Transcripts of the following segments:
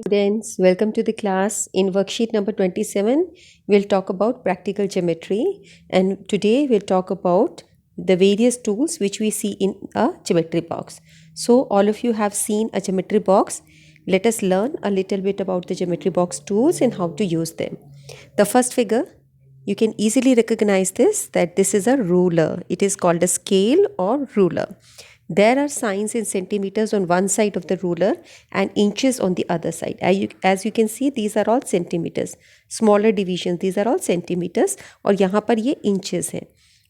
Students, welcome to the class. In worksheet number 27, we'll talk about practical geometry, and today we'll talk about the various tools which we see in a geometry box. So all of you have seen a geometry box. Let us learn a little bit about the geometry box tools and how to use them. The first figure, you can easily recognize that this is a ruler. It is called a scale or ruler. There are signs in centimeters on one side of the ruler and inches on the other side. As you can see, these are all centimeters. Smaller divisions, these are all centimeters. और यहाँ पर ये inches हैं.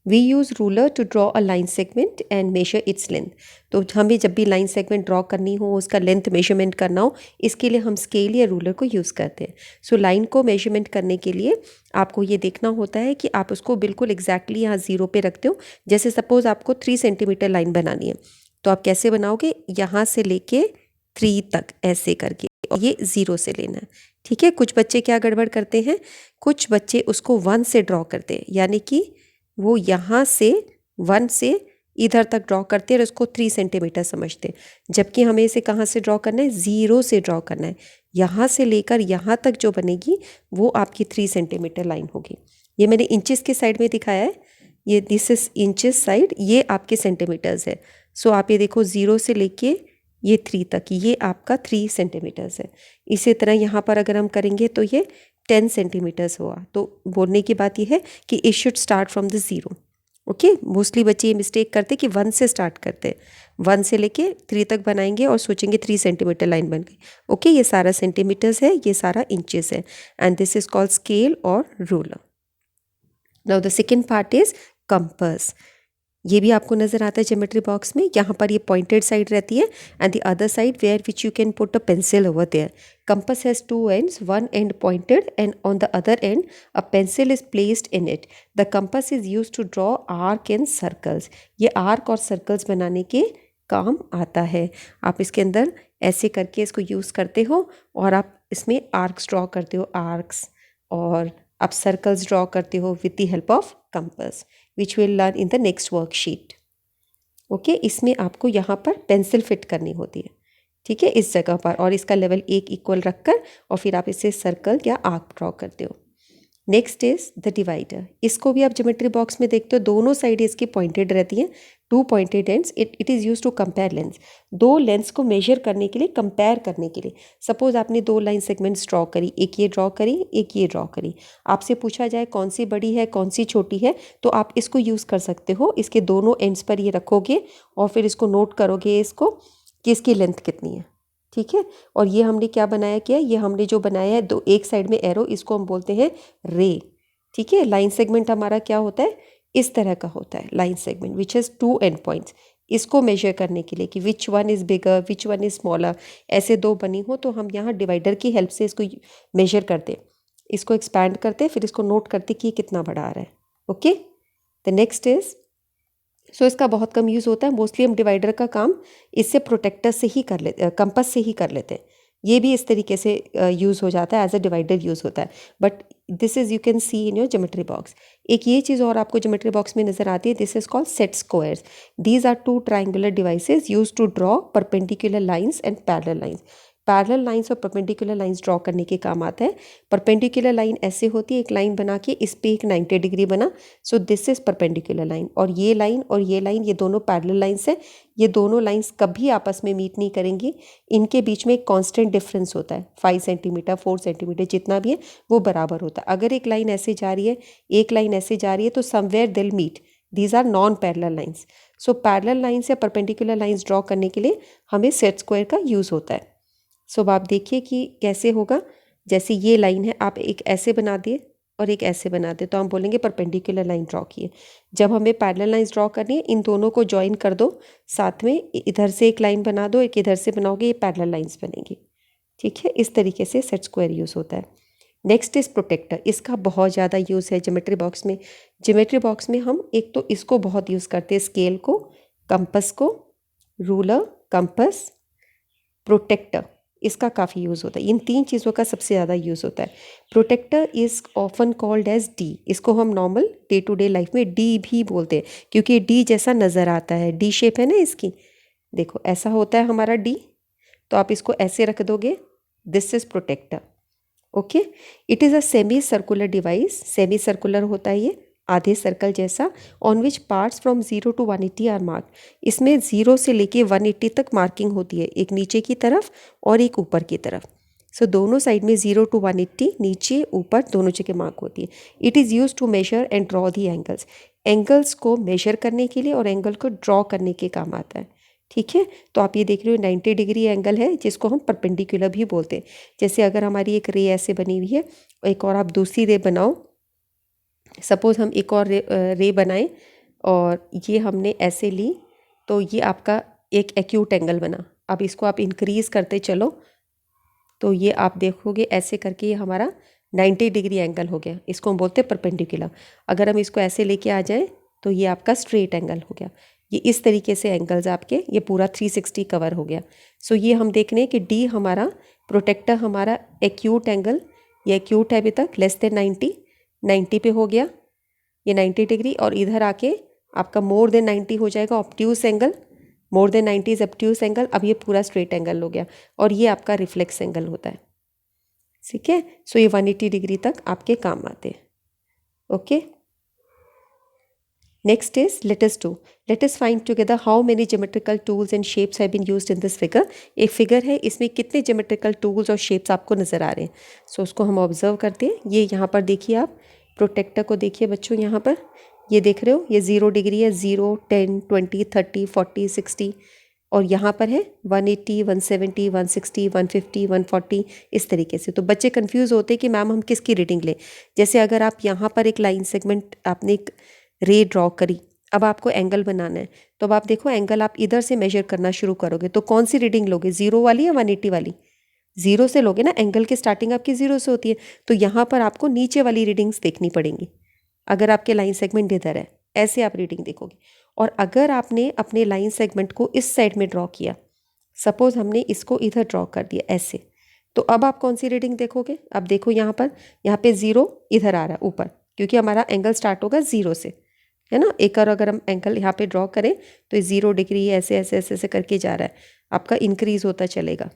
We use ruler to draw a line segment and measure its length. तो हमें जब भी line segment draw करनी हो, उसका length measurement करना हो, इसके लिए हम scale या ruler को use करते हैं. So line को measurement करने के लिए आपको ये देखना होता है कि आप उसको बिल्कुल exactly यहाँ 0 पे रखते हो. जैसे suppose आपको 3 सेंटीमीटर लाइन बनानी है, तो आप कैसे बनाओगे? यहाँ से लेके 3 तक ऐसे करके, और ये 0 से लेना है. ठीक है. कुछ बच्चे क्या गड़बड़ करते हैं, कुछ बच्चे उसको 1 से ड्रॉ करते हैं, यानी कि वो यहाँ से 1 से इधर तक ड्रॉ करते हैं और उसको 3 सेंटीमीटर समझते हैं, जबकि हमें इसे कहाँ से ड्रॉ करना है? 0 से ड्रॉ करना है. यहाँ से लेकर यहाँ तक जो बनेगी वो आपकी 3 सेंटीमीटर लाइन होगी. ये मैंने इंचेस के साइड में दिखाया है. ये दिस इज इंचेस साइड, ये आपके सेंटीमीटर्स है. सो आप ये देखो 0 से लेके ये 3 तक, ये आपका 3 सेंटीमीटर्स है. इसी तरह यहाँ पर अगर हम करेंगे तो ये 10 सेंटीमीटर्स हुआ. तो बोलने की बात यह है कि it should start from the 0. Okay. Mostly बच्चे ये मिस्टेक करते कि 1 से स्टार्ट करते हैं, 1 से लेके 3 तक बनाएंगे और सोचेंगे 3 सेंटीमीटर लाइन बन गई. ओके. ये सारा सेंटीमीटर्स है, ये सारा इंचेस है, and this is called scale और ruler. Now the second part is compass. ये भी आपको नज़र आता है ज्योमेट्री बॉक्स में. यहाँ पर ये पॉइंटेड साइड रहती है and the other side where which you can put a pencil over there. Compass has 2 ends, one end pointed and on the other end a pencil is placed in it. The compass is used to draw arc and circles. ये arc और circles बनाने के काम आता है. आप इसके अंदर ऐसे करके इसको यूज़ करते हो और आप इसमें arcs ड्रॉ करते हो, arcs, और आप सर्कल्स ड्रॉ करते हो with the help of compass, which will learn in the next worksheet. Okay. इसमें आपको यहाँ पर पेंसिल फिट करनी होती है. ठीक है, इस जगह पर, और इसका लेवल 1 इक्वल रखकर और फिर आप इसे सर्कल या आर्क ड्रॉ करते हो. Next is the divider. इसको भी आप ज्योमेट्री बॉक्स में देखते हो, दोनों साइड इसकी पॉइंटेड रहती हैं, 2 pointed ends. It is use to compare lens. 2 lens को मेजर करने के लिए, कंपेयर करने के लिए. सपोज आपने 2 लाइन सेगमेंट्स ड्रॉ करी, एक ये ड्रॉ करी, एक ये ड्रॉ करी. आपसे पूछा जाए कौन सी बड़ी है कौन सी छोटी है, तो आप इसको यूज़ कर सकते हो. इसके दोनों एंड्स पर ये रखोगे और फिर इसको नोट करोगे इसको कि इसकी लेंथ कितनी है. ठीक है. और ये हमने क्या बनाया, क्या ये हमने जो बनाया है, दो एक साइड में एरो, इसको हम बोलते हैं रे. ठीक है. लाइन सेगमेंट हमारा क्या होता है, इस तरह का होता है line segment which has 2 and points. इसको मेजर करने के लिए कि which one is bigger which one is smaller, ऐसे 2 बनी हो तो हम यहाँ डिवाइडर की हेल्प से इसको मेजर करते, इसको एक्सपैंड करते, फिर इसको नोट करते कि कितना बड़ा आ रहा है. ओके. द नेक्स्ट इज़, सो इसका बहुत कम यूज़ होता है. मोस्टली हम डिवाइडर का काम इससे प्रोटेक्टर से ही कर लेते, कंपास से ही कर लेते हैं. ये भी इस तरीके से यूज़ हो जाता है, एज अ डिवाइडर यूज़ होता है. But this is you can see in your geometry box. एक ये चीज़ और आपको ज्योमेट्री बॉक्स में नज़र आती है, this is called set squares. These are 2 triangular devices use to draw perpendicular lines and parallel lines. Parallel lines और perpendicular lines draw करने के काम आता है. परपेंडिकुलर लाइन ऐसे होती है, एक लाइन बना के इस पे एक 90 डिग्री बना, so this is perpendicular line. और ये लाइन ये दोनों पैरेलल लाइन्स है. ये दोनों लाइन्स कभी आपस में मीट नहीं करेंगी. इनके बीच में एक कांस्टेंट डिफरेंस होता है, 5 सेंटीमीटर 4 सेंटीमीटर जितना भी है वो बराबर होता है. अगर एक लाइन ऐसे जा रही है, एक लाइन ऐसे जा रही है, तो somewhere they'll meet. These are non parallel lines. So parallel lines या परपेंडिकुलर लाइन्स ड्रॉ करने के लिए हमें सेट स्क्वायर का यूज़ होता है. सो आप देखिए कि कैसे होगा. जैसे ये लाइन है, आप एक ऐसे बना दिए और एक ऐसे बना दे, तो हम बोलेंगे परपेंडिकुलर लाइन ड्रॉ किए. जब हमें पैरेलल लाइंस ड्रॉ करनी है, इन दोनों को ज्वाइन कर दो साथ में, इधर से एक लाइन बना दो, एक इधर से बनाओगे, ये पैरेलल लाइंस बनेंगी. ठीक है. इस तरीके से सेट स्क्वायर यूज़ होता है. Next is protractor. इसका बहुत ज़्यादा यूज़ है ज्योमेट्री बॉक्स में. ज्योमेट्री बॉक्स में हम एक तो इसको बहुत यूज़ करते हैं, स्केल को, कंपास को, रूलर, कंपास, प्रोटेक्टर. इसका काफ़ी यूज़ होता है. इन 3 चीज़ों का सबसे ज़्यादा यूज़ होता है. Protractor is often called as D. इसको हम normal day to day life में डी भी बोलते हैं, क्योंकि डी जैसा नज़र आता है. डी शेप है ना इसकी, देखो ऐसा होता है हमारा डी. तो आप इसको ऐसे रख दोगे, this is protractor. Okay, it is a semi circular device. Semi circular होता है ये, आधे सर्कल जैसा. On which parts from 0 to 180 are mark. इसमें 0 से लेके 180 तक मार्किंग होती है, एक नीचे की तरफ और एक ऊपर की तरफ. सो दोनों साइड में 0 to 180 नीचे ऊपर दोनों जगह मार्क होती है. It is use to measure and draw the angles. Angles को मेजर करने के लिए और एंगल को ड्रॉ करने के काम आता है. ठीक है, तो आप ये देख रहे हो 90 डिग्री एंगल है, जिसको हम परपेंडिकुलर भी बोलते हैं. जैसे अगर हमारी एक रे ऐसे बनी हुई है, एक और आप दूसरी रे बनाओ. सपोज़ हम एक और रे बनाएं और ये हमने ऐसे ली, तो ये आपका एक एक्यूट एंगल बना. अब इसको आप इंक्रीज़ करते चलो, तो ये आप देखोगे ऐसे करके ये हमारा 90 डिग्री एंगल हो गया. इसको हम बोलते हैं परपेंडिकुलर. अगर हम इसको ऐसे लेके आ जाएं तो ये आपका स्ट्रेट एंगल हो गया. ये इस तरीके से एंगल्स आपके, ये पूरा 360 कवर हो गया. सो ये हम देख रहे हैं कि डी हमारा प्रोटेक्टर, हमारा एक्यूट एंगल, ये एक्यूट है अभी तक, लेस देन 90 पे हो गया ये 90 डिग्री. और इधर आके आपका मोर देन 90 हो जाएगा, obtuse angle. More than 90 is obtuse angle. अब ये पूरा स्ट्रेट एंगल हो गया और ये आपका रिफ्लेक्स एंगल होता है. ठीक है, सो ये 180 डिग्री तक आपके काम आते हैं. Okay, next is let us do. Let us find together how many geometrical tools and shapes have been used in this figure. एक फिगर है, इसमें कितने geometrical tools और shapes आपको नज़र आ रहे हैं. सो उसको हम ऑब्जर्व करते हैं. ये यहाँ पर देखिए, आप प्रोटेक्टर को देखिए बच्चों. यहाँ पर ये देख रहे हो, ये 0 डिग्री है. 0, 10, 20, 30, 40, 60. और यहाँ पर है 180, 170, 160, 150, 140, इस तरीके से. तो बच्चे कंफ्यूज होते हैं कि मैम हम किसकी रीडिंग लें. जैसे अगर आप यहाँ पर एक लाइन सेगमेंट, आपने एक रे ड्रॉ करी, अब आपको एंगल बनाना है, तो अब आप देखो एंगल आप इधर से मेजर करना शुरू करोगे, तो कौन सी रीडिंग लोगे, 0 वाली या 180 वाली? 0 से लोगे ना, एंगल की स्टार्टिंग आपकी 0 से होती है. तो यहाँ पर आपको नीचे वाली रीडिंग्स देखनी पड़ेंगी. अगर आपके लाइन सेगमेंट इधर है, ऐसे आप रीडिंग देखोगे. और अगर आपने अपने लाइन सेगमेंट को इस साइड में ड्रॉ किया, सपोज हमने इसको इधर ड्रॉ कर दिया ऐसे, तो अब आप कौन सी रीडिंग देखोगे? अब देखो यहाँ पे 0 इधर आ रहा है ऊपर, क्योंकि हमारा एंगल स्टार्ट होगा 0 से, है ना. एक और अगर हम एंगल यहाँ पे ड्रॉ करें तो 0 डिग्री ऐसे ऐसे ऐसे ऐसे करके जा रहा है, आपका इंक्रीज होता चलेगा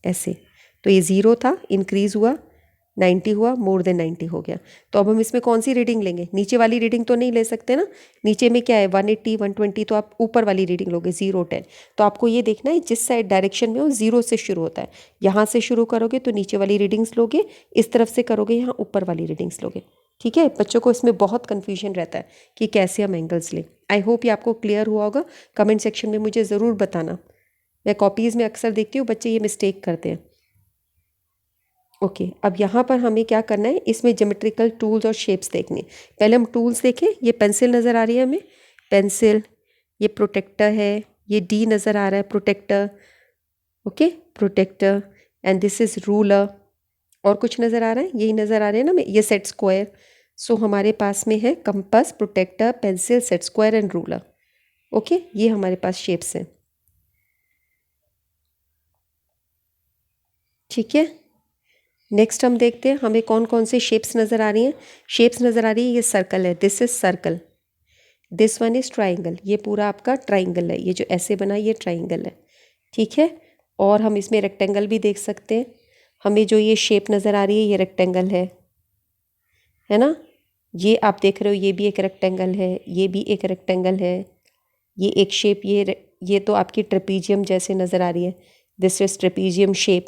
ऐसे. तो ये 0 था, इंक्रीज हुआ, 90 हुआ, मोर देन 90 हो गया. तो अब हम इसमें कौन सी रीडिंग लेंगे? नीचे वाली रीडिंग तो नहीं ले सकते ना. नीचे में क्या है, 180, 120, तो आप ऊपर वाली रीडिंग लोगे 0, 10. तो आपको ये देखना है जिस साइड डायरेक्शन में हो 0 से शुरू होता है. यहाँ से शुरू करोगे तो नीचे वाली रीडिंग्स लोगे, इस तरफ से करोगे यहाँ ऊपर वाली रीडिंग्स लोगे. ठीक है, बच्चों को इसमें बहुत कन्फ्यूजन रहता है कि कैसे हम एंगल्स लें. आई होप ये आपको क्लियर हुआ होगा. कमेंट सेक्शन में मुझे ज़रूर बताना. मैं कॉपीज़ में अक्सर देखती हूँ बच्चे ये मिस्टेक करते हैं. ओके, अब यहाँ पर हमें क्या करना है, इसमें ज्योमेट्रिकल टूल्स और शेप्स देखने. पहले हम टूल्स देखें. ये पेंसिल नज़र आ रही है हमें, पेंसिल. ये प्रोटेक्टर है, ये डी नज़र आ रहा है, protractor. Okay, protractor. And this is ruler. और कुछ नज़र आ रहा है? यही नज़र आ रहे हैं ना, ये सेट स्क्वायर. सो हमारे पास में है compass, protractor, pencil, set square and ruler. Okay, ये हमारे पास शेप्स हैं. ठीक है, नेक्स्ट हम देखते हैं हमें कौन कौन से शेप्स नज़र आ रही हैं. शेप्स नज़र आ रही है, ये सर्कल है, this is circle. This one is triangle, ये पूरा आपका ट्राइंगल है. ये जो ऐसे बना ये ट्राइंगल है. ठीक है, और हम इसमें रेक्टेंगल भी देख सकते हैं. हमें जो ये शेप नज़र आ रही है ये रेक्टेंगल है ना. ये आप देख रहे हो, ये भी एक रेक्टेंगल है, ये भी एक रेक्टेंगल है. ये एक शेप, ये तो आपकी ट्रेपीजियम जैसे नज़र आ रही है. This is trapezium shape.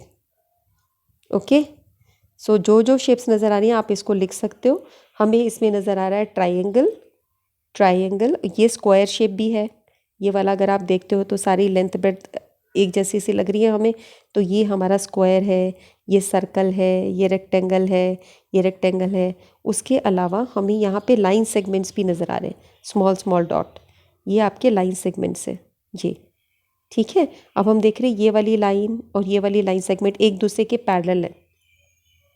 Okay, so जो शेप्स नज़र आ रही हैं आप इसको लिख सकते हो. हमें इसमें नज़र आ रहा है ट्राइंगल, ट्राइंगल. ये स्क्वायर शेप भी है, ये वाला अगर आप देखते हो तो सारी लेंथ ब्रेड्थ एक जैसी सी लग रही है हमें. तो ये हमारा स्क्वायर है, ये सर्कल है, ये रेक्टेंगल है, ये रेक्टेंगल है. उसके अलावा हमें यहाँ पे लाइन सेगमेंट्स भी नज़र आ रहे हैं, स्मॉल स्मॉल डॉट. ये आपके लाइन सेगमेंट्स है ये. ठीक है, अब हम देख रहे हैं ये वाली लाइन और ये वाली लाइन सेगमेंट एक दूसरे के पैरेलल है.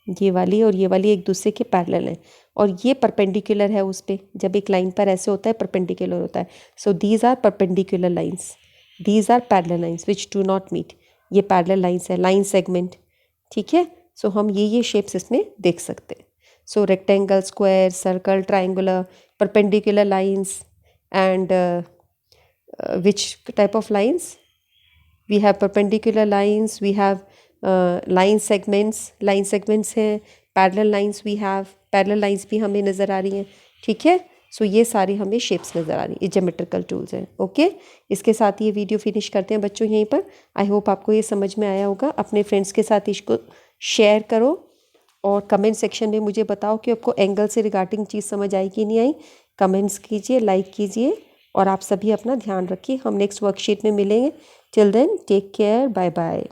ये वाली और ये वाली एक दूसरे के पैरेलल है, और ये परपेंडिकुलर है उस पर. जब एक लाइन पर ऐसे होता है परपेंडिकुलर होता है. So these are perpendicular lines, these are parallel lines which do not meet. ये पैरेलल लाइंस है, लाइन सेगमेंट. ठीक है, सो हम ये शेप्स इसमें देख सकते हैं. So rectangle, square, circle, triangular, perpendicular lines and which type of lines, we have perpendicular lines, we have line segments हैं, parallel lines we have, parallel lines भी हमें नज़र आ रही हैं, ठीक है। सो ये सारी हमें शेप्स नज़र आ रही हैं, ये ज्योमेट्रिकल टूल्स हैं, ओके। इसके साथ ये वीडियो फिनिश करते हैं बच्चों यहीं पर। आई होप आपको ये समझ में आया होगा। अपने फ्रेंड्स के साथ इसको शेयर करो और कमेंट सेक्शन में मुझे बताओ कि आपको एंगल से रिगार्डिंग चीज़ समझ आई कि नहीं आई। कमेंट्स कीजिए, लाइक कीजिए और आप सभी अपना ध्यान रखिए। हम नेक्स्ट वर्कशीट में मिलेंगे। Till then take care, bye bye.